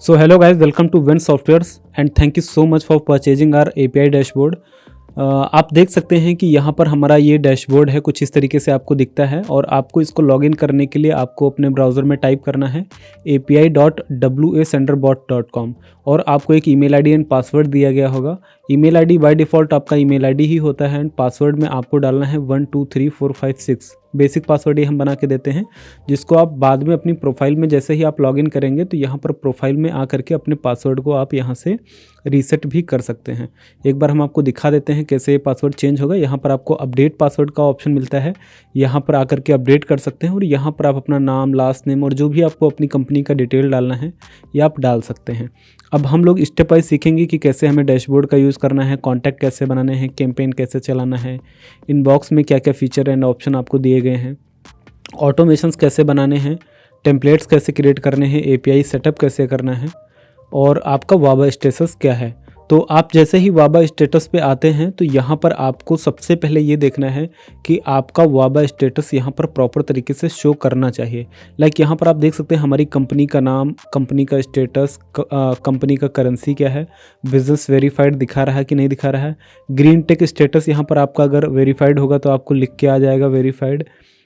So hello guys, welcome to Wen Softwares and thank you so much for purchasing our API dashboard. आप देख सकते हैं कि यहाँ पर हमारा ये डैशबोर्ड है, कुछ इस तरीके से आपको दिखता है और आपको इसको लॉगिन करने के लिए आपको अपने ब्राउज़र में टाइप करना है api.wacenderbot.com और आपको एक ईमेल आईडी एंड पासवर्ड दिया गया होगा। ईमेल आईडी बाय डिफ़ॉल्ट आपका ईमेल आईडी ही होता है एंड पासवर्ड में आपको डालना है 123456। बेसिक पासवर्ड ही हम बना के देते हैं, जिसको आप बाद में अपनी प्रोफाइल में जैसे ही आप लॉगिन करेंगे तो यहाँ पर प्रोफाइल में आकर के अपने पासवर्ड को आप यहाँ से रीसेट भी कर सकते हैं। एक बार हम आपको दिखा देते हैं कैसे ये पासवर्ड चेंज होगा। यहाँ पर आपको अपडेट पासवर्ड का ऑप्शन मिलता है, यहाँ पर आकर के अपडेट कर सकते हैं और यहाँ पर आप अपना नाम, लास्ट नेम और जो भी आपको अपनी कंपनी का डिटेल डालना है ये आप डाल सकते हैं। अब हम लोग स्टेप वाइज सीखेंगे कि कैसे हमें डैशबोर्ड का यूज़ करना है, कॉन्टैक्ट कैसे बनाने हैं, कैंपेन कैसे चलाना है, इनबॉक्स में क्या क्या फीचर एंड ऑप्शन आपको दिए गए हैं, ऑटोमेशंस कैसे बनाने हैं, टेम्पलेट्स कैसे क्रिएट करने हैं, एपीआई सेटअप कैसे करना है और आपका वाबा स्टेटस क्या है। तो आप जैसे ही वाबा स्टेटस पे आते हैं तो यहाँ पर आपको सबसे पहले ये देखना है कि आपका वाबा स्टेटस यहाँ पर प्रॉपर तरीके से शो करना चाहिए। लाइक यहाँ पर आप देख सकते हैं हमारी कंपनी का नाम, कंपनी का स्टेटस, कंपनी का करेंसी क्या है, बिजनेस वेरीफाइड दिखा रहा है कि नहीं दिखा रहा है, ग्रीन टेक स्टेटस यहाँ पर आपका अगर वेरीफाइड होगा तो आपको लिख के आ जाएगा वेरीफाइड।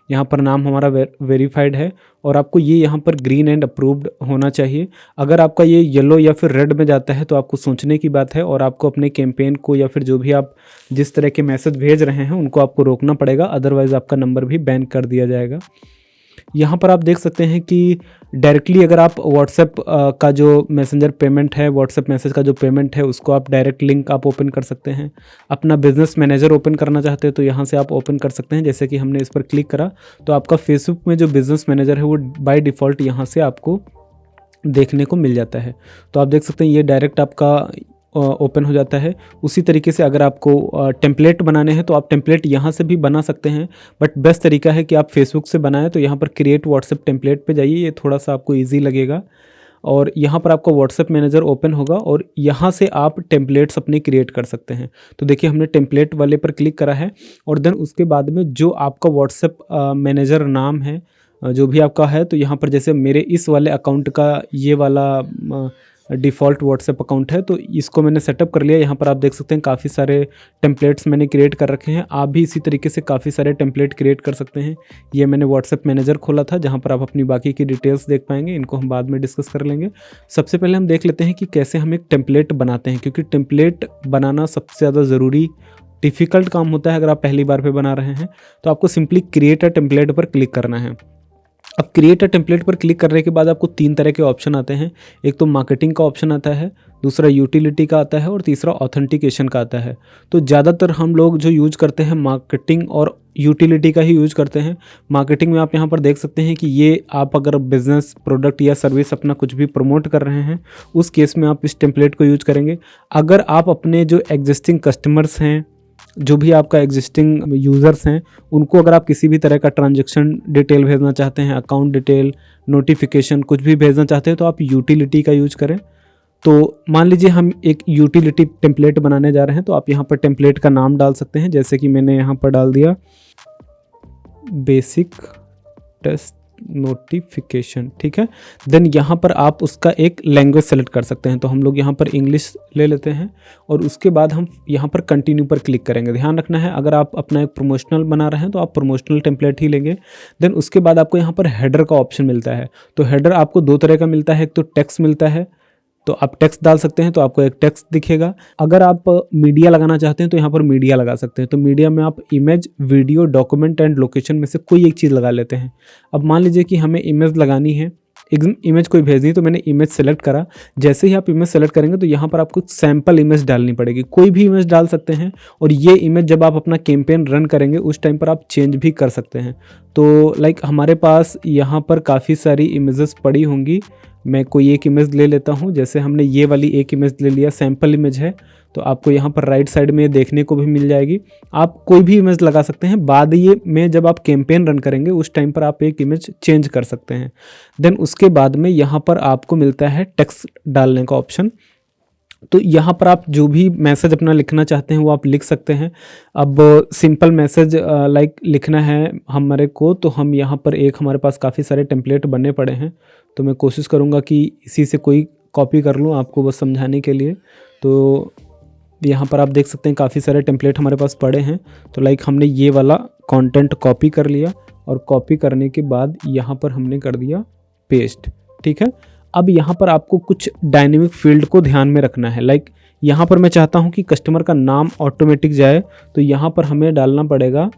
यहाँ पर नाम हमारा वेरीफाइड है और आपको ये यहाँ पर ग्रीन एंड अप्रूव्ड होना चाहिए। अगर आपका ये येलो या फिर रेड में जाता है तो आपको सोचने की बात है और आपको अपने कैंपेन को या फिर जो भी आप जिस तरह के मैसेज भेज रहे हैं उनको आपको रोकना पड़ेगा, अदरवाइज़ आपका नंबर भी बैन कर दिया जाएगा। यहाँ पर आप देख सकते हैं कि डायरेक्टली अगर आप व्हाट्सएप का जो मैसेंजर पेमेंट है, व्हाट्सएप मैसेज का जो पेमेंट है उसको आप डायरेक्ट लिंक आप ओपन कर सकते हैं। अपना बिजनेस मैनेजर ओपन करना चाहते हैं तो यहाँ से आप ओपन कर सकते हैं। जैसे कि हमने इस पर क्लिक करा तो आपका फेसबुक में जो बिजनेस मैनेजर है वो बाय डिफ़ॉल्ट यहाँ से आपको देखने को मिल जाता है। तो आप देख सकते हैं ये डायरेक्ट आपका ओपन हो जाता है। उसी तरीके से अगर आपको टेम्पलेट बनाने हैं तो आप टेम्पलेट यहाँ से भी बना सकते हैं, बट बेस्ट तरीका है कि आप फेसबुक से बनाएं। तो यहाँ पर क्रिएट व्हाट्सएप टेम्पलेट पे जाइए, ये थोड़ा सा आपको इजी लगेगा और यहाँ पर आपका व्हाट्सएप मैनेजर ओपन होगा और यहाँ से आप टेम्पलेट्स अपने क्रिएट कर सकते हैं। तो देखिए हमने टेम्पलेट वाले पर क्लिक करा है और देन उसके बाद में जो आपका व्हाट्सएप मैनेजर नाम है जो भी आपका है, तो यहाँ पर जैसे मेरे इस वाले अकाउंट का ये वाला डिफ़ॉल्ट व्हाट्सएप अकाउंट है तो इसको मैंने सेटअप कर लिया। यहाँ पर आप देख सकते हैं काफ़ी सारे टेम्पलेट्स मैंने क्रिएट कर रखे हैं। आप भी इसी तरीके से काफ़ी सारे टेम्पलेट क्रिएट कर सकते हैं। ये मैंने व्हाट्सएप मैनेजर खोला था जहाँ पर आप अपनी बाकी की डिटेल्स देख पाएंगे, इनको हम बाद में डिस्कस कर लेंगे। सबसे पहले हम देख लेते हैं कि कैसे हम एक टेम्पलेट बनाते हैं, क्योंकि टेम्पलेट बनाना सबसे ज़्यादा ज़रूरी डिफ़िकल्ट काम होता है। अगर आप पहली बार पे बना रहे हैं तो आपको सिंपली क्रिएट अ टेम्पलेट पर क्लिक करना है। अब क्रिएट अ टेम्पलेट पर क्लिक करने के बाद आपको 3 तरह के ऑप्शन आते हैं। एक तो मार्केटिंग का ऑप्शन आता है, दूसरा यूटिलिटी का आता है और तीसरा ऑथेंटिकेशन का आता है। तो ज़्यादातर हम लोग जो यूज करते हैं मार्केटिंग और यूटिलिटी का ही यूज करते हैं। मार्केटिंग में आप यहाँ पर देख सकते हैं कि ये आप अगर बिजनेस, प्रोडक्ट या सर्विस अपना कुछ भी प्रमोट कर रहे हैं उस केस में आप इस टेम्पलेट को यूज करेंगे। अगर आप अपने जो एग्जिस्टिंग कस्टमर्स हैं, जो भी आपका एग्जिस्टिंग यूज़र्स हैं, उनको अगर आप किसी भी तरह का ट्रांजैक्शन डिटेल भेजना चाहते हैं, अकाउंट डिटेल, नोटिफिकेशन कुछ भी भेजना चाहते हैं तो आप यूटिलिटी का यूज करें। तो मान लीजिए हम एक यूटिलिटी टेम्पलेट बनाने जा रहे हैं तो आप यहाँ पर टेम्पलेट का नाम डाल सकते हैं, जैसे कि मैंने यहाँ पर डाल दिया बेसिक टेस्ट नोटिफिकेशन, ठीक है। देन यहाँ पर आप उसका एक लैंग्वेज सेलेक्ट कर सकते हैं। तो हम लोग यहाँ पर इंग्लिश ले लेते हैं और उसके बाद हम यहाँ पर कंटिन्यू पर क्लिक करेंगे। ध्यान रखना है अगर आप अपना एक प्रमोशनल बना रहे हैं तो आप प्रमोशनल टेम्पलेट ही लेंगे। देन उसके बाद आपको यहाँ पर हेडर का ऑप्शन मिलता है। तो हेडर आपको 2 तरह का मिलता है, एक तो टेक्स्ट मिलता है तो आप टेक्स्ट डाल सकते हैं तो आपको एक टेक्स्ट दिखेगा। अगर आप मीडिया लगाना चाहते हैं तो यहाँ पर मीडिया लगा सकते हैं। तो मीडिया में आप image, video, document and location में से कोई एक चीज़ लगा लेते हैं। अब मान लीजिए कि हमें इमेज लगानी है, इमेज कोई भेजनी है तो मैंने इमेज सेलेक्ट करा। जैसे ही आप इमेज सेलेक्ट करेंगे तो यहाँ पर आपको सैम्पल इमेज डालनी पड़ेगी। कोई भी इमेज डाल सकते हैं और ये इमेज जब आप अपना कैंपेन रन करेंगे उस टाइम पर आप चेंज भी कर सकते हैं। तो लाइक हमारे पास यहाँ पर काफ़ी सारी इमेजेस पड़ी होंगी, मैं कोई एक इमेज ले लेता हूँ। जैसे हमने ये वाली एक इमेज ले लिया, सैम्पल इमेज है, तो आपको यहाँ पर राइट साइड में देखने को भी मिल जाएगी। आप कोई भी इमेज लगा सकते हैं, बाद ये में जब आप कैंपेन रन करेंगे उस टाइम पर आप एक इमेज चेंज कर सकते हैं। देन उसके बाद में यहाँ पर आपको मिलता है टेक्स्ट डालने का ऑप्शन। तो यहाँ पर आप जो भी मैसेज अपना लिखना चाहते हैं वो आप लिख सकते हैं। अब सिंपल मैसेज लाइक लिखना है हमारे को, तो हम यहाँ पर हमारे पास काफ़ी सारे टेम्पलेट बने पड़े हैं, तो मैं कोशिश करूँगा कि इसी से कोई कॉपी कर लूँ आपको बस समझाने के लिए। तो यहाँ पर आप देख सकते हैं काफ़ी सारे टेम्पलेट हमारे पास पड़े हैं। तो लाइक हमने ये वाला कंटेंट कॉपी कर लिया और कॉपी करने के बाद यहाँ पर हमने कर दिया पेस्ट, ठीक है। अब यहाँ पर आपको कुछ डायनेमिक फील्ड को ध्यान में रखना है। लाइक यहाँ पर मैं चाहता हूँ कि कस्टमर का नाम ऑटोमेटिक जाए, तो यहाँ पर हमें डालना पड़ेगा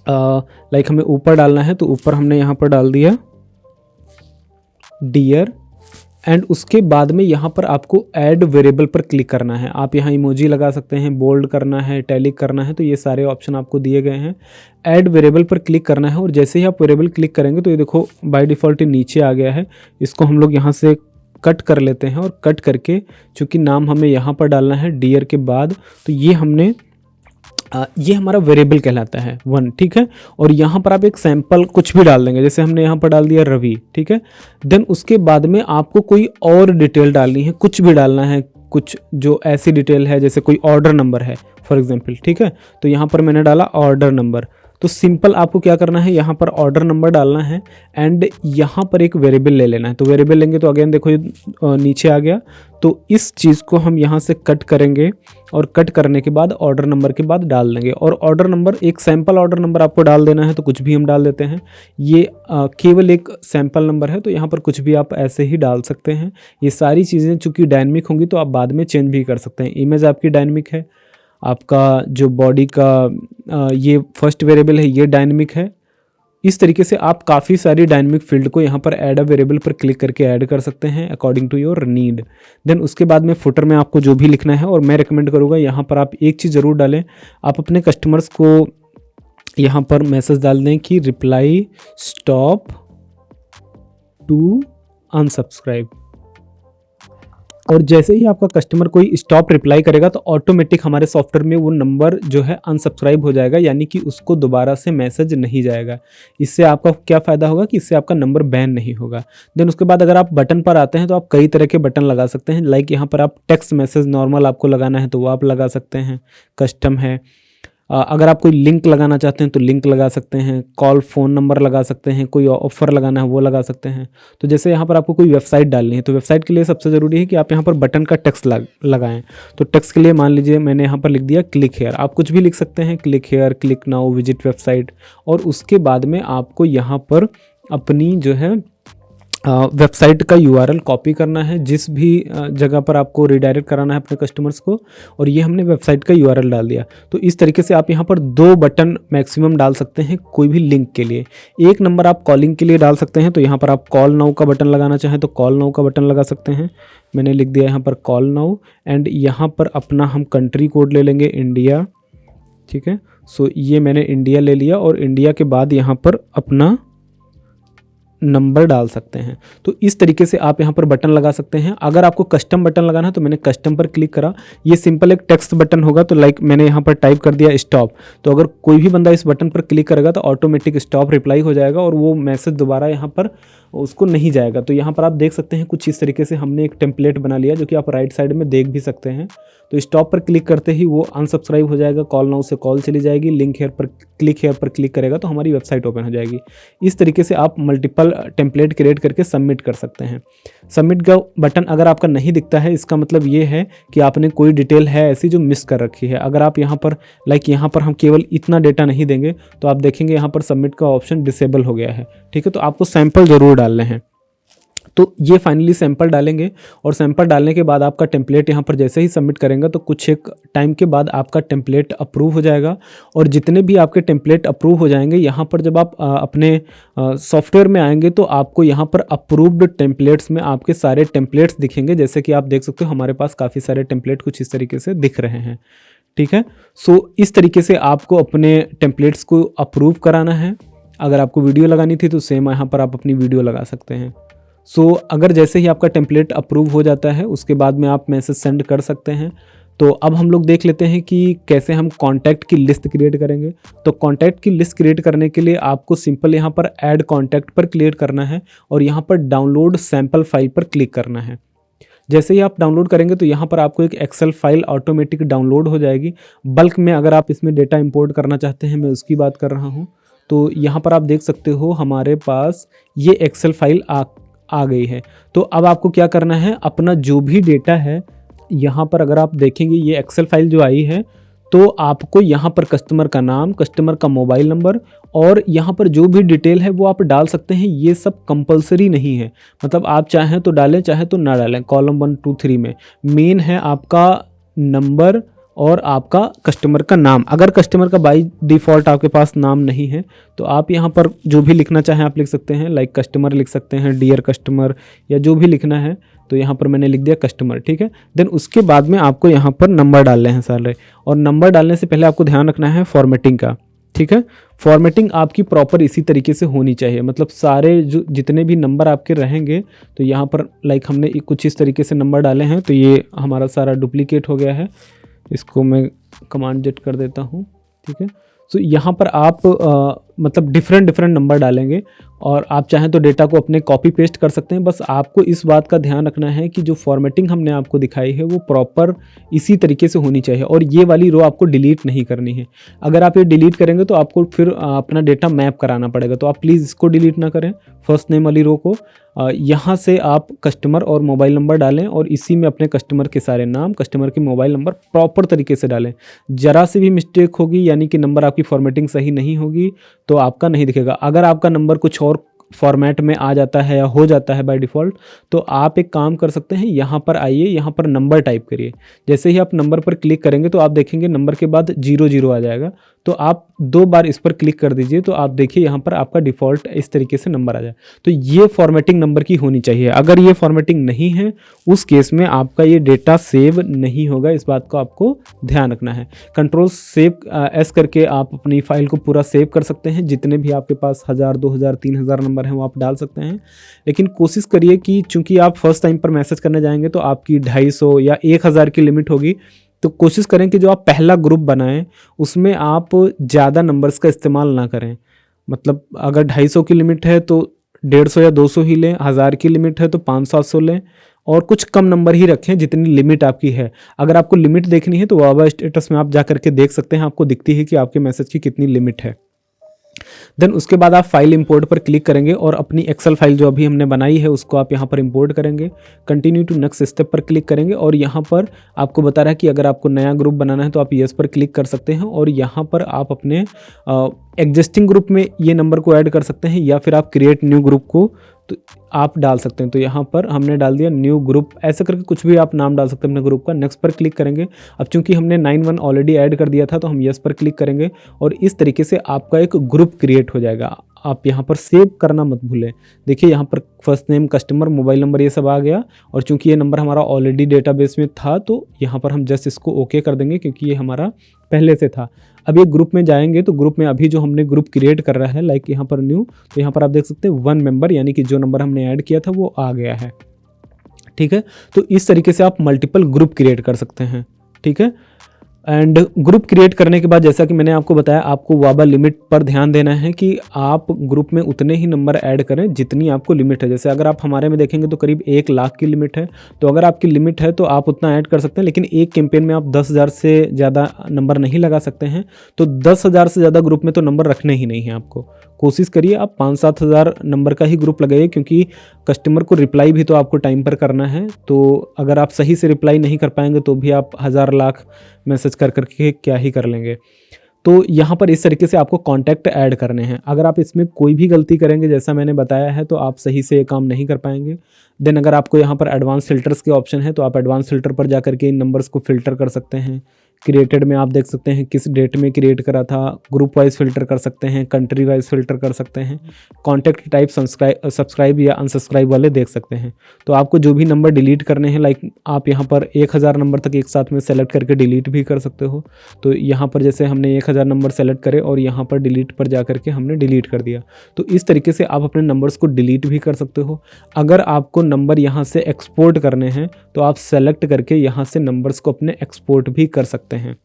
लाइक हमें ऊपर डालना है, तो ऊपर हमने यहाँ पर डाल दिया डियर, एंड उसके बाद में यहाँ पर आपको ऐड वेरिएबल पर क्लिक करना है। आप यहाँ इमोजी लगा सकते हैं, बोल्ड करना है, इटैलिक करना है, तो ये सारे ऑप्शन आपको दिए गए हैं। ऐड वेरिएबल पर क्लिक करना है और जैसे ही आप वेरिएबल क्लिक करेंगे तो ये देखो बाय डिफ़ॉल्ट नीचे आ गया है। इसको हम लोग यहाँ से कट कर लेते हैं और कट करके चूँकि नाम हमें यहाँ पर डालना है डियर के बाद, तो ये हमने ये हमारा वेरिएबल कहलाता है 1, ठीक है। और यहाँ पर आप एक सैंपल कुछ भी डाल देंगे, जैसे हमने यहाँ पर डाल दिया रवि, ठीक है। देन उसके बाद में आपको कोई और डिटेल डालनी है, कुछ भी डालना है, कुछ जो ऐसी डिटेल है जैसे कोई ऑर्डर नंबर है फॉर एग्जांपल, ठीक है। तो यहाँ पर मैंने डाला ऑर्डर नंबर। तो सिंपल आपको क्या करना है, यहाँ पर ऑर्डर नंबर डालना है एंड यहाँ पर एक वेरिएबल ले लेना है। तो वेरिएबल लेंगे तो अगेन देखो ये नीचे आ गया। तो इस चीज़ को हम यहाँ से कट करेंगे और कट करने के बाद ऑर्डर नंबर के बाद डाल देंगे। और ऑर्डर नंबर एक सैंपल ऑर्डर नंबर आपको डाल देना है, तो कुछ भी हम डाल देते हैं। ये केवल एक सैंपल नंबर है, तो यहाँ पर कुछ भी आप ऐसे ही डाल सकते हैं। ये सारी चीज़ें चूँकि डायनेमिक होंगी तो आप बाद में चेंज भी कर सकते हैं। इमेज आपकी डायनेमिक है, आपका जो बॉडी का ये फर्स्ट वेरिएबल है ये डायनेमिक है। इस तरीके से आप काफ़ी सारी डायनेमिक फील्ड को यहाँ पर ऐड अ वेरिएबल पर क्लिक करके ऐड कर सकते हैं according to your need. Then उसके बाद में फुटर में आपको जो भी लिखना है, और मैं रिकमेंड करूँगा यहाँ पर आप एक चीज़ ज़रूर डालें, आप अपने कस्टमर्स को यहाँ पर मैसेज डाल दें कि रिप्लाई स्टॉप टू अनसब्सक्राइब। और जैसे ही आपका कस्टमर कोई स्टॉप रिप्लाई करेगा तो ऑटोमेटिक हमारे सॉफ्टवेयर में वो नंबर जो है अनसब्सक्राइब हो जाएगा, यानी कि उसको दोबारा से मैसेज नहीं जाएगा। इससे आपका क्या फ़ायदा होगा कि इससे आपका नंबर बैन नहीं होगा। देन उसके बाद अगर आप बटन पर आते हैं तो आप कई तरह के बटन लगा सकते हैं। लाइक यहाँ पर आप टेक्स्ट मैसेज नॉर्मल आपको लगाना है तो वो आप लगा सकते हैं, कस्टम है। अगर आप कोई लिंक लगाना चाहते हैं तो लिंक लगा सकते हैं, कॉल फ़ोन नंबर लगा सकते हैं, कोई ऑफ़र लगाना है वो लगा सकते हैं। तो जैसे यहाँ पर आपको कोई वेबसाइट डालनी है तो वेबसाइट के लिए सबसे ज़रूरी है कि आप यहाँ पर बटन का टेक्स्ट लगाएं। तो टेक्स्ट के लिए मान लीजिए मैंने यहाँ पर लिख दिया क्लिक हेयर, आप कुछ भी लिख सकते हैं, click here, click now, visit website. और उसके बाद में आपको यहाँ पर अपनी जो है वेबसाइट का URL कॉपी करना है, जिस भी जगह पर आपको रिडायरेक्ट कराना है अपने कस्टमर्स को। और ये हमने वेबसाइट का URL डाल दिया। तो इस तरीके से आप यहाँ पर 2 बटन मैक्सिमम डाल सकते हैं कोई भी लिंक के लिए। एक नंबर आप कॉलिंग के लिए डाल सकते हैं, तो यहाँ पर आप कॉल नाउ का बटन लगाना चाहें तो कॉल नाउ का बटन लगा सकते हैं। मैंने लिख दिया यहाँ पर कॉल नाउ, एंड यहाँ पर अपना हम कंट्री कोड ले लेंगे इंडिया, ठीक है। सो ये मैंने इंडिया ले लिया और इंडिया के बाद यहाँ पर अपना नंबर डाल सकते हैं। तो इस तरीके से आप यहाँ पर बटन लगा सकते हैं। अगर आपको कस्टम बटन लगाना है तो मैंने कस्टम पर क्लिक करा, ये सिंपल एक टेक्स्ट बटन होगा। तो लाइक मैंने यहाँ पर टाइप कर दिया स्टॉप, तो अगर कोई भी बंदा इस बटन पर क्लिक करेगा तो ऑटोमेटिक स्टॉप रिप्लाई हो जाएगा और वो मैसेज दोबारा यहाँ पर उसको नहीं जाएगा। तो यहाँ पर आप देख सकते हैं कुछ इस तरीके से हमने एक टेम्पलेट बना लिया, जो कि आप राइट साइड में देख भी सकते हैं। तो स्टॉप पर क्लिक करते ही वो अनसब्सक्राइब हो जाएगा, कॉल नाउ से कॉल चली जाएगी, लिंक हेयर पर क्लिक करेगा तो हमारी वेबसाइट ओपन हो जाएगी। इस तरीके से आप मल्टीपल टेम्पलेट क्रिएट करके सबमिट कर सकते हैं। सबमिट का बटन अगर आपका नहीं दिखता है, इसका मतलब ये है कि आपने कोई डिटेल है ऐसी जो मिस कर रखी है। अगर आप यहाँ पर यहाँ पर हम केवल इतना डेटा नहीं देंगे तो आप देखेंगे यहाँ पर सबमिट का ऑप्शन डिसेबल हो गया है, ठीक है। तो आपको सैंपल ज़रूर डालने हैं। तो ये फाइनली सैंपल डालेंगे और सैंपल डालने के बाद आपका टेम्पलेट यहाँ पर जैसे ही सबमिट करेंगे तो कुछ एक टाइम के बाद आपका टेम्पलेट अप्रूव हो जाएगा। और जितने भी आपके टेम्पलेट अप्रूव हो जाएंगे, यहाँ पर जब आप अपने सॉफ्टवेयर में आएंगे तो आपको यहाँ पर अप्रूव्ड टेम्पलेट्स में आपके सारे टेम्पलेट्स दिखेंगे। जैसे कि आप देख सकते हो हमारे पास काफ़ी सारे टेम्पलेट कुछ इस तरीके से दिख रहे हैं, ठीक है। सो इस तरीके से आपको अपने टेम्पलेट्स को अप्रूव कराना है। अगर आपको वीडियो लगानी थी तो सेम यहाँ पर आप अपनी वीडियो लगा सकते हैं। सो अगर जैसे ही आपका टेम्पलेट अप्रूव हो जाता है उसके बाद में आप मैसेज सेंड कर सकते हैं। तो अब हम लोग देख लेते हैं कि कैसे हम कॉन्टैक्ट की लिस्ट क्रिएट करेंगे। तो कॉन्टैक्ट की लिस्ट क्रिएट करने के लिए आपको सिंपल यहाँ पर ऐड कॉन्टैक्ट पर क्लिक करना है और यहाँ पर डाउनलोड सैम्पल फाइल पर क्लिक करना है। जैसे ही आप डाउनलोड करेंगे तो यहाँ पर आपको एक एक्सेल फाइल ऑटोमेटिक डाउनलोड हो जाएगी। बल्क में अगर आप इसमें डेटा इंपोर्ट करना चाहते हैं, मैं उसकी बात कर रहा हूँ। तो यहाँ पर आप देख सकते हो हमारे पास ये एक्सेल फाइल आ गई है। तो अब आपको क्या करना है, अपना जो भी डेटा है यहाँ पर अगर आप देखेंगे ये एक्सेल फाइल जो आई है, तो आपको यहाँ पर कस्टमर का नाम, कस्टमर का मोबाइल नंबर और यहाँ पर जो भी डिटेल है वो आप डाल सकते हैं। ये सब कंपलसरी नहीं है, मतलब आप चाहें तो डालें, चाहे तो ना डालें। कॉलम 1 2 3 में मेन है आपका नंबर और आपका कस्टमर का नाम। अगर कस्टमर का बाय डिफ़ॉल्ट आपके पास नाम नहीं है तो आप यहाँ पर जो भी लिखना चाहें आप लिख सकते हैं, लाइक कस्टमर लिख सकते हैं, डियर कस्टमर, या जो भी लिखना है। तो यहाँ पर मैंने लिख दिया कस्टमर, ठीक है। देन उसके बाद में आपको यहाँ पर नंबर डालने हैं सारे, और नंबर डालने से पहले आपको ध्यान रखना है फॉर्मेटिंग का, ठीक है। फॉर्मेटिंग आपकी प्रॉपर इसी तरीके से होनी चाहिए, मतलब सारे जो जितने भी नंबर आपके रहेंगे, तो यहाँ पर लाइक हमने कुछ इस तरीके से नंबर डाले हैं, तो ये हमारा सारा डुप्लीकेट हो गया है। इसको मैं कमांड जेट कर देता हूँ, ठीक है। सो यहाँ पर आप मतलब डिफरेंट नंबर डालेंगे, और आप चाहें तो डेटा को अपने कॉपी पेस्ट कर सकते हैं। बस आपको इस बात का ध्यान रखना है कि जो फॉर्मेटिंग हमने आपको दिखाई है वो प्रॉपर इसी तरीके से होनी चाहिए, और ये वाली रो आपको डिलीट नहीं करनी है। अगर आप ये डिलीट करेंगे तो आपको फिर अपना डेटा मैप कराना पड़ेगा, तो आप प्लीज़ इसको डिलीट ना करें, फर्स्ट नेम वाली रो को। यहाँ से आप कस्टमर और मोबाइल नंबर डालें, और इसी में अपने कस्टमर के सारे नाम, कस्टमर के मोबाइल नंबर प्रॉपर तरीके से डालें। ज़रा सी भी मिस्टेक होगी, यानी कि नंबर आपकी फॉर्मेटिंग सही नहीं होगी, तो आपका नहीं दिखेगा। अगर आपका नंबर कुछ और फॉर्मेट में आ जाता है या हो जाता है बाय डिफ़ॉल्ट, तो आप एक काम कर सकते हैं, यहाँ पर आइए, यहाँ पर नंबर टाइप करिए। जैसे ही आप नंबर पर क्लिक करेंगे तो आप देखेंगे नंबर के बाद 00 आ जाएगा, तो आप 2 बार इस पर क्लिक कर दीजिए, तो आप देखिए यहाँ पर आपका डिफ़ॉल्ट इस तरीके से नंबर आ जाए। तो ये फॉर्मेटिंग नंबर की होनी चाहिए। अगर ये फॉर्मेटिंग नहीं है उस केस में आपका ये डेटा सेव नहीं होगा, इस बात को आपको ध्यान रखना है। कंट्रोल सेव एस करके आप अपनी फाइल को पूरा सेव कर सकते हैं, जितने भी आपके पास 1000 2000 3000 नंबर हैं वो आप डाल सकते हैं। लेकिन कोशिश करिए कि चूंकि आप फर्स्ट टाइम पर मैसेज करने जाएंगे तो आपकी 250 या 1000 की लिमिट होगी, तो कोशिश करें कि जो आप पहला ग्रुप बनाएं उसमें आप ज़्यादा नंबर्स का इस्तेमाल ना करें। मतलब अगर 250 की लिमिट है तो 150 या 200 ही लें, 1000 की लिमिट है तो 500-700 लें, और कुछ कम नंबर ही रखें जितनी लिमिट आपकी है। अगर आपको लिमिट देखनी है तो वावा स्टेटस में आप जा करके देख सकते हैं, आपको दिखती है कि आपके मैसेज की कितनी लिमिट है। देन उसके बाद आप फाइल इंपोर्ट पर क्लिक करेंगे और अपनी एक्सेल फाइल जो अभी हमने बनाई है उसको आप यहाँ पर इंपोर्ट करेंगे। कंटिन्यू टू नेक्स्ट स्टेप पर क्लिक करेंगे, और यहाँ पर आपको बता रहा है कि अगर आपको नया ग्रुप बनाना है तो आप यस पर क्लिक कर सकते हैं, और यहाँ पर आप अपने एग्जिस्टिंग ग्रुप में ये नंबर को ऐड कर सकते हैं, या फिर आप क्रिएट न्यू ग्रुप को तो आप डाल सकते हैं। तो यहाँ पर हमने डाल दिया न्यू ग्रुप, ऐसे करके कुछ भी आप नाम डाल सकते हैं अपने ग्रुप का। नेक्स्ट पर क्लिक करेंगे। अब चूंकि हमने 91 ऑलरेडी ऐड कर दिया था तो हम यस पर क्लिक करेंगे, और इस तरीके से आपका एक ग्रुप क्रिएट हो जाएगा। आप यहाँ पर सेव करना मत भूलें। देखिए यहाँ पर first name, customer, mobile number ये सब आ गया, और चूंकि ये नंबर हमारा ऑलरेडी डेटाबेस में था तो यहाँ पर हम जस्ट इसको ओके कर देंगे, क्योंकि ये हमारा पहले से था। अब ये ग्रुप में जाएंगे तो ग्रुप में अभी जो हमने ग्रुप क्रिएट कर रहा है, लाइक यहाँ पर न्यू, तो यहाँ पर आप देख सकते हैं 1 मेंबर, यानी कि जो नंबर हमने ऐड किया था वो आ गया है, ठीक है। तो इस तरीके से आप मल्टीपल ग्रुप क्रिएट कर सकते हैं, ठीक है। एंड ग्रुप क्रिएट करने के बाद जैसा कि मैंने आपको बताया, आपको वाबा लिमिट पर ध्यान देना है कि आप ग्रुप में उतने ही नंबर ऐड करें जितनी आपको लिमिट है। जैसे अगर आप हमारे में देखेंगे तो करीब 1 लाख की लिमिट है, तो अगर आपकी लिमिट है तो आप उतना ऐड कर सकते हैं, लेकिन एक कैंपेन में आप 10,000 से ज़्यादा नंबर नहीं लगा सकते हैं। तो 10,000 से ज़्यादा ग्रुप में तो नंबर रखने ही नहीं है आपको। कोशिश करिए आप 5-7 हज़ार नंबर का ही ग्रुप लगाइए, क्योंकि कस्टमर को रिप्लाई भी तो आपको टाइम पर करना है। तो अगर आप सही से रिप्लाई नहीं कर पाएंगे तो भी आप 1000 लाख मैसेज कर करके क्या ही कर लेंगे। तो यहाँ पर इस तरीके से आपको कॉन्टैक्ट ऐड करने हैं। अगर आप इसमें कोई भी गलती करेंगे जैसा मैंने बताया है तो आप सही से काम नहीं कर पाएंगे। देन अगर आपको यहाँ पर एडवांस फिल्टर्स के ऑप्शन है तो आप एडवांस फिल्टर पर जा करके इन नंबर्स को फिल्टर कर सकते हैं। क्रिएटेड में आप देख सकते हैं किस डेट में क्रिएट करा था, ग्रुप वाइज फिल्टर कर सकते हैं, कंट्री वाइज फिल्टर कर सकते हैं, कॉन्टैक्ट टाइप सब्सक्राइब या अनसब्सक्राइब वाले देख सकते हैं। तो आपको जो भी नंबर डिलीट करने हैं, लाइक आप यहाँ पर 1000 नंबर तक एक साथ में सेलेक्ट करके डिलीट भी कर सकते हो। तो यहाँ पर जैसे हमने 1000 नंबर सेलेक्ट करे और यहाँ पर डिलीट पर जा करके हमने डिलीट कर दिया। तो इस तरीके से आप अपने नंबर्स को डिलीट भी कर सकते हो। अगर आपको नंबर यहाँ से एक्सपोर्ट करने हैं तो आप सेलेक्ट करके यहाँ से नंबर्स को अपने एक्सपोर्ट भी कर सकते हैं,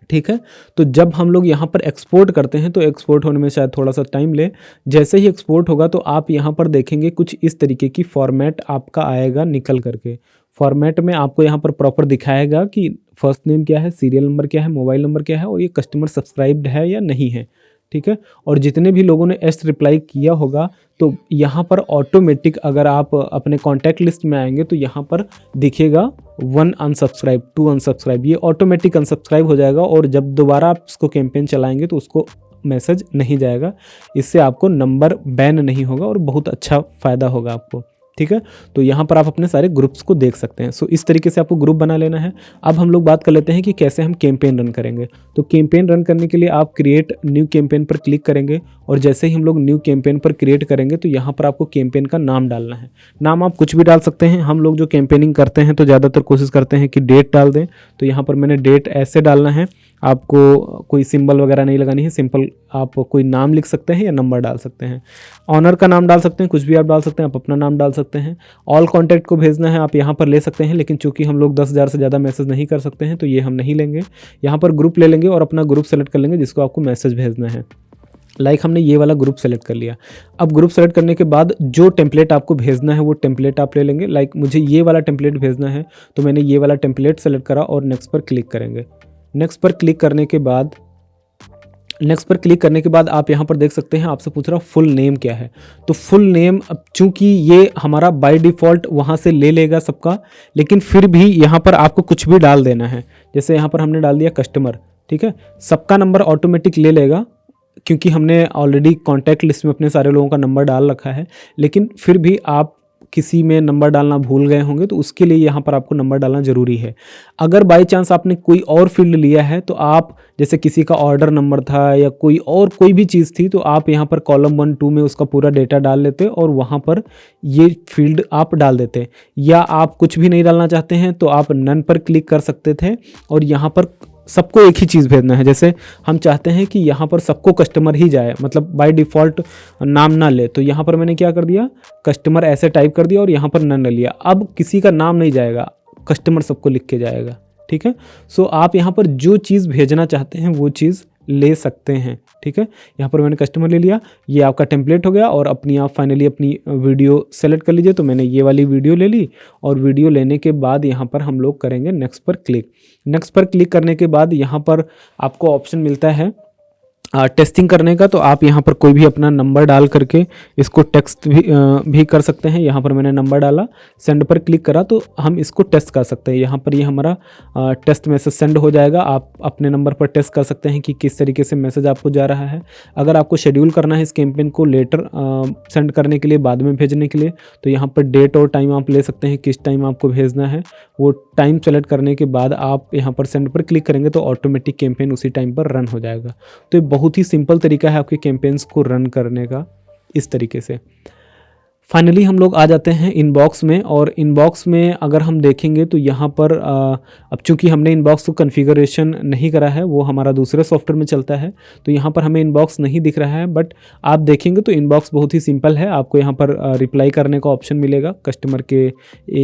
ठीक है। तो जब हम लोग यहाँ पर एक्सपोर्ट करते हैं तो एक्सपोर्ट होने में शायद थोड़ा सा टाइम ले। जैसे ही एक्सपोर्ट होगा तो आप यहाँ पर देखेंगे कुछ इस तरीके की फॉर्मेट आपका आएगा निकल करके। फॉर्मेट में आपको यहाँ पर प्रॉपर दिखाएगा कि फर्स्ट नेम क्या है, सीरियल नंबर क्या है, मोबाइल नंबर क्या है और ये कस्टमर सब्सक्राइब्ड है या नहीं है, ठीक है। और जितने भी लोगों ने एस रिप्लाई किया होगा तो यहाँ पर ऑटोमेटिक अगर आप अपने कॉन्टैक्ट लिस्ट में आएंगे तो यहाँ पर दिखेगा 1 अनसब्सक्राइब, 2 अनसब्सक्राइब, ये ऑटोमेटिक अनसब्सक्राइब हो जाएगा और जब दोबारा आप इसको कैंपेन चलाएंगे तो उसको मैसेज नहीं जाएगा। इससे आपको नंबर बैन नहीं होगा और बहुत अच्छा फ़ायदा होगा आपको, ठीक है। तो यहाँ पर आप अपने सारे ग्रुप्स को देख सकते हैं। सो इस तरीके से आपको ग्रुप बना लेना है। अब हम लोग बात कर लेते हैं कि कैसे हम कैंपेन रन करेंगे। तो कैंपेन रन करने के लिए आप क्रिएट न्यू कैंपेन पर क्लिक करेंगे और जैसे ही हम लोग न्यू कैंपेन पर क्रिएट करेंगे तो यहाँ पर आपको कैंपेन का नाम डालना है। नाम आप कुछ भी डाल सकते हैं। हम लोग जो कैंपेनिंग करते हैं तो ज़्यादातर कोशिश करते हैं कि डेट डाल दें, तो यहाँ पर मैंने डेट ऐसे डालना है। आपको कोई सिंबल वगैरह नहीं लगानी है, सिंपल आप कोई नाम लिख सकते हैं या नंबर डाल सकते हैं। ऑनर का नाम डाल सकते हैं, कुछ भी आप डाल सकते हैं, आप अपना नाम डाल सकते हैं। ऑल कॉन्टैक्ट को भेजना है आप यहाँ पर ले सकते हैं, लेकिन चूंकि हम लोग 10,000 से ज़्यादा मैसेज नहीं कर सकते हैं तो ये हम नहीं लेंगे। यहाँ पर ग्रुप ले लेंगे और अपना ग्रुप सेलेक्ट कर लेंगे जिसको आपको मैसेज भेजना है। हमने ये वाला ग्रुप सेलेक्ट कर लिया। अब ग्रुप सेलेक्ट करने के बाद जो टेम्पलेट आपको भेजना है वो टेम्पलेट आप ले लेंगे। मुझे ये वाला टेम्पलेट भेजना है तो मैंने ये वाला टेम्पलेट सेलेक्ट करा और नेक्स्ट पर क्लिक करेंगे। नेक्स्ट पर क्लिक करने के बाद आप यहाँ पर देख सकते हैं आपसे पूछ रहा फुल नेम क्या है। तो फुल नेम अब चूंकि ये हमारा बाय डिफ़ॉल्ट वहाँ से ले लेगा सबका, लेकिन फिर भी यहाँ पर आपको कुछ भी डाल देना है। जैसे यहाँ पर हमने डाल दिया कस्टमर, ठीक है। सबका नंबर ऑटोमेटिक ले लेगा क्योंकि हमने ऑलरेडी कॉन्टैक्ट लिस्ट में अपने सारे लोगों का नंबर डाल रखा है, लेकिन फिर भी आप किसी में नंबर डालना भूल गए होंगे तो उसके लिए यहाँ पर आपको नंबर डालना ज़रूरी है। अगर बाय चांस आपने कोई और फील्ड लिया है तो आप जैसे किसी का ऑर्डर नंबर था या कोई भी चीज़ थी तो आप यहाँ पर कॉलम 1, 2 में उसका पूरा डेटा डाल लेते और वहाँ पर ये फील्ड आप डाल देते। या आप कुछ भी नहीं डालना चाहते हैं तो आप नन पर क्लिक कर सकते थे और यहाँ पर सबको एक ही चीज़ भेजना है। जैसे हम चाहते हैं कि यहाँ पर सबको कस्टमर ही जाए, मतलब बाय डिफ़ॉल्ट नाम ना ले, तो यहाँ पर मैंने क्या कर दिया, कस्टमर ऐसे टाइप कर दिया और यहाँ पर नन लिया। अब किसी का नाम नहीं जाएगा, कस्टमर सबको लिख के जाएगा, ठीक है। सो आप यहाँ पर जो चीज़ भेजना चाहते हैं वो चीज़ ले सकते हैं, ठीक है। यहाँ पर मैंने कस्टमर ले लिया, ये आपका टेम्पलेट हो गया। और आप फाइनली अपनी वीडियो सेलेक्ट कर लीजिए। तो मैंने ये वाली वीडियो ले ली और वीडियो लेने के बाद यहाँ पर हम लोग करेंगे नेक्स्ट पर क्लिक। नेक्स्ट पर क्लिक करने के बाद यहाँ पर आपको ऑप्शन मिलता है टेस्टिंग करने का। तो आप यहाँ पर कोई भी अपना नंबर डाल करके इसको टेक्स्ट भी कर सकते हैं। यहाँ पर मैंने नंबर डाला, सेंड पर क्लिक करा तो हम इसको टेस्ट कर सकते हैं। यहाँ पर ये हमारा टेस्ट मैसेज सेंड हो जाएगा। आप अपने नंबर पर टेस्ट कर सकते हैं कि किस तरीके से मैसेज आपको जा रहा है। अगर आपको शेड्यूल करना है इस कैंपेन को लेटर सेंड करने के लिए, बाद में भेजने के लिए, तो यहाँ पर डेट और टाइम आप ले सकते हैं, किस टाइम आपको भेजना है। वो टाइम सेलेक्ट करने के बाद आप यहाँ पर सेंड पर क्लिक करेंगे तो ऑटोमेटिक कैंपेन उसी टाइम पर रन हो जाएगा। तो ये बहुत ही सिंपल तरीका है आपके कैंपेन्स को रन करने का। इस तरीके से फाइनली हम लोग आ जाते हैं इनबॉक्स में। और इनबॉक्स में अगर हम देखेंगे तो यहाँ पर अब चूंकि हमने इनबॉक्स को कॉन्फ़िगरेशन नहीं करा है, वो हमारा दूसरे सॉफ्टवेयर में चलता है, तो यहाँ पर हमें इनबॉक्स नहीं दिख रहा है। बट आप देखेंगे तो इनबॉक्स बहुत ही सिंपल है। आपको यहाँ पर रिप्लाई करने का ऑप्शन मिलेगा। कस्टमर के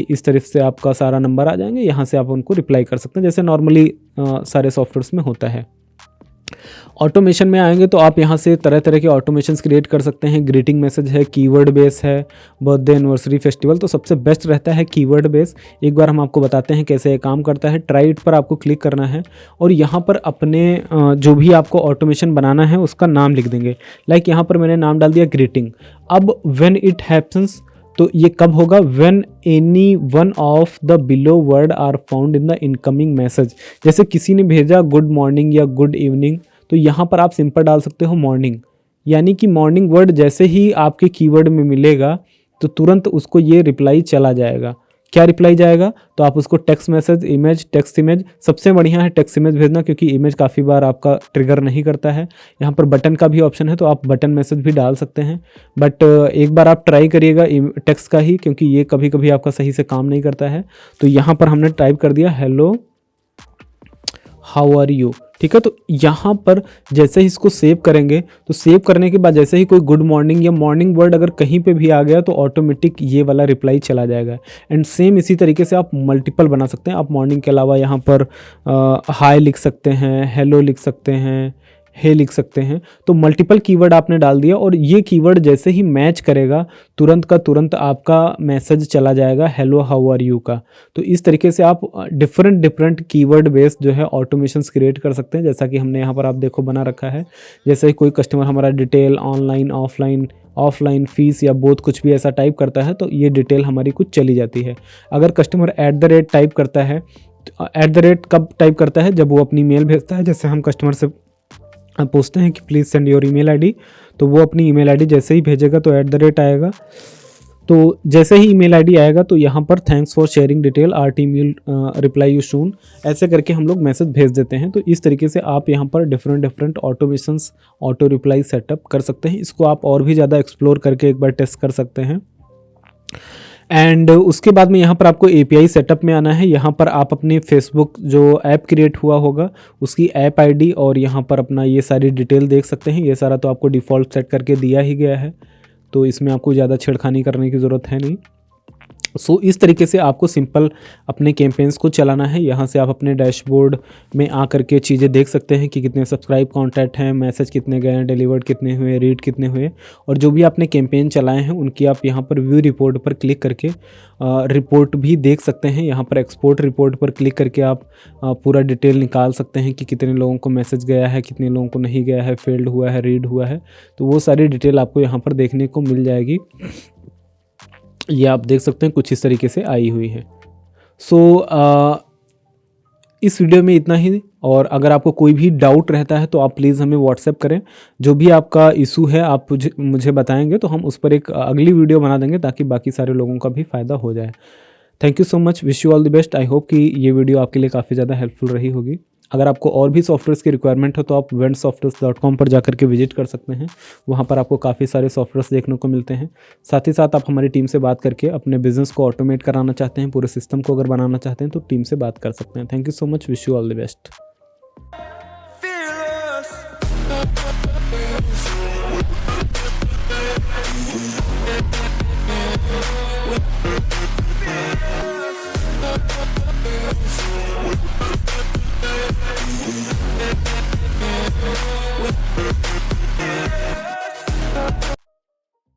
इस तरफ से आपका सारा नंबर आ जाएंगे, यहाँ से आप उनको रिप्लाई कर सकते हैं जैसे नॉर्मली सारे सॉफ्टवेयर्स में होता है। ऑटोमेशन में आएंगे तो आप यहाँ से तरह तरह के ऑटोमेशंस क्रिएट कर सकते हैं। ग्रीटिंग मैसेज है, कीवर्ड बेस है, बर्थडे, एनिवर्सरी, फेस्टिवल। तो सबसे बेस्ट रहता है कीवर्ड बेस। एक बार हम आपको बताते हैं कैसे ये काम करता है। ट्राई इट पर आपको क्लिक करना है और यहाँ पर अपने जो भी आपको ऑटोमेशन बनाना है उसका नाम लिख देंगे। यहाँ पर मैंने नाम डाल दिया ग्रीटिंग। अब व्हेन इट हैपन्स, तो ये कब होगा, when any one of the below word are found in the incoming message. जैसे किसी ने भेजा गुड मॉर्निंग या गुड इवनिंग, तो यहाँ पर आप सिंपल डाल सकते हो मॉर्निंग। यानी कि मॉर्निंग वर्ड जैसे ही आपके कीवर्ड में मिलेगा तो तुरंत उसको ये रिप्लाई चला जाएगा। क्या रिप्लाई जाएगा, तो आप उसको text message, image, text image. सबसे बढ़िया है टेक्स्ट इमेज भेजना क्योंकि इमेज काफ़ी बार आपका ट्रिगर नहीं करता है। यहाँ पर बटन का भी ऑप्शन है तो आप बटन मैसेज भी डाल सकते हैं। बट एक बार आप ट्राई करिएगा टेक्स्ट का ही, क्योंकि ये कभी कभी आपका सही से काम नहीं करता है। तो यहाँ पर हमने टाइप कर दिया हेलो हाउ आर यू, ठीक है। तो यहाँ पर जैसे ही इसको सेव करेंगे तो सेव करने के बाद जैसे ही कोई गुड मॉर्निंग या मॉर्निंग वर्ड अगर कहीं पे भी आ गया तो ऑटोमेटिक ये वाला रिप्लाई चला जाएगा। एंड सेम इसी तरीके से आप मल्टीपल बना सकते हैं। आप मॉर्निंग के अलावा यहाँ पर हाय लिख सकते हैं, हेलो लिख सकते हैं, हे लिख सकते हैं। तो मल्टीपल कीवर्ड आपने डाल दिया और ये कीवर्ड जैसे ही मैच करेगा तुरंत का तुरंत आपका मैसेज चला जाएगा हेलो हाउ आर यू का। तो इस तरीके से आप डिफरेंट कीवर्ड बेस्ड जो है ऑटोमेशंस क्रिएट कर सकते हैं, जैसा कि हमने यहाँ पर आप देखो बना रखा है। जैसे ही कोई कस्टमर हमारा डिटेल ऑनलाइन ऑफलाइन फीस या बोथ कुछ भी ऐसा टाइप करता है तो ये डिटेल हमारी कुछ चली जाती है। अगर कस्टमर @ टाइप करता है, @ कब टाइप करता है, जब वो अपनी मेल भेजता है। जैसे हम कस्टमर से पूछते हैं कि please send your email ID, तो वो अपनी ईमेल आईडी जैसे ही भेजेगा तो @ आएगा। तो जैसे ही ईमेल आईडी आएगा तो यहाँ पर thanks for sharing detail our team will reply you soon, ऐसे करके हम लोग मैसेज भेज देते हैं। तो इस तरीके से आप यहाँ पर different automations auto reply setup कर सकते हैं। इसको आप और भी ज़्यादा एक्सप्लोर करके एक बार टेस्ट कर सकते हैं। एंड उसके बाद में यहाँ पर आपको API सेटअप में आना है। यहाँ पर आप अपनी फेसबुक जो ऐप क्रिएट हुआ होगा उसकी ऐप ID और यहाँ पर अपना ये सारी डिटेल देख सकते हैं। ये सारा तो आपको डिफ़ॉल्ट सेट करके दिया ही गया है, तो इसमें आपको ज़्यादा छेड़खानी करने की ज़रूरत है नहीं। सो इस तरीके से आपको सिंपल अपने कैंपेन्स को चलाना है। यहाँ से आप अपने डैशबोर्ड में आ करके चीज़ें देख सकते हैं कि कितने सब्सक्राइब कॉन्टैक्ट हैं, मैसेज कितने गए हैं, डिलीवर्ड कितने हुए, रीड कितने हुए, और जो भी आपने कैंपेन चलाए हैं उनकी आप यहाँ पर व्यू रिपोर्ट पर क्लिक करके रिपोर्ट भी देख सकते हैं। यहाँ पर एक्सपोर्ट रिपोर्ट पर क्लिक करके आप पूरा डिटेल निकाल सकते हैं कि कितने लोगों को मैसेज गया है, कितने लोगों को नहीं गया है, फेल्ड हुआ है, रीड हुआ है। तो वो सारी डिटेल आपको यहाँ पर देखने को मिल जाएगी। ये आप देख सकते हैं कुछ इस तरीके से आई हुई है। सो इस वीडियो में इतना ही, और अगर आपको कोई भी डाउट रहता है तो आप प्लीज़ हमें व्हाट्सएप करें। जो भी आपका इशू है आप मुझे बताएंगे तो हम उस पर एक अगली वीडियो बना देंगे ताकि बाकी सारे लोगों का भी फ़ायदा हो जाए। Thank you so much, wish you all the best. I hope कि ये वीडियो आपके लिए काफ़ी ज़्यादा हेल्पफुल रही होगी। अगर आपको और भी सॉफ्टवेयर्स की रिक्वायरमेंट हो तो आप wendsoftwares.com पर जाकर के विजिट कर सकते हैं। वहाँ पर आपको काफ़ी सारे सॉफ्टवेयर्स देखने को मिलते हैं। साथ ही साथ आप हमारी टीम से बात करके अपने बिजनेस को ऑटोमेट कराना चाहते हैं, पूरे सिस्टम को अगर बनाना चाहते हैं तो टीम से बात कर सकते हैं। Thank you so much, wish you all the best.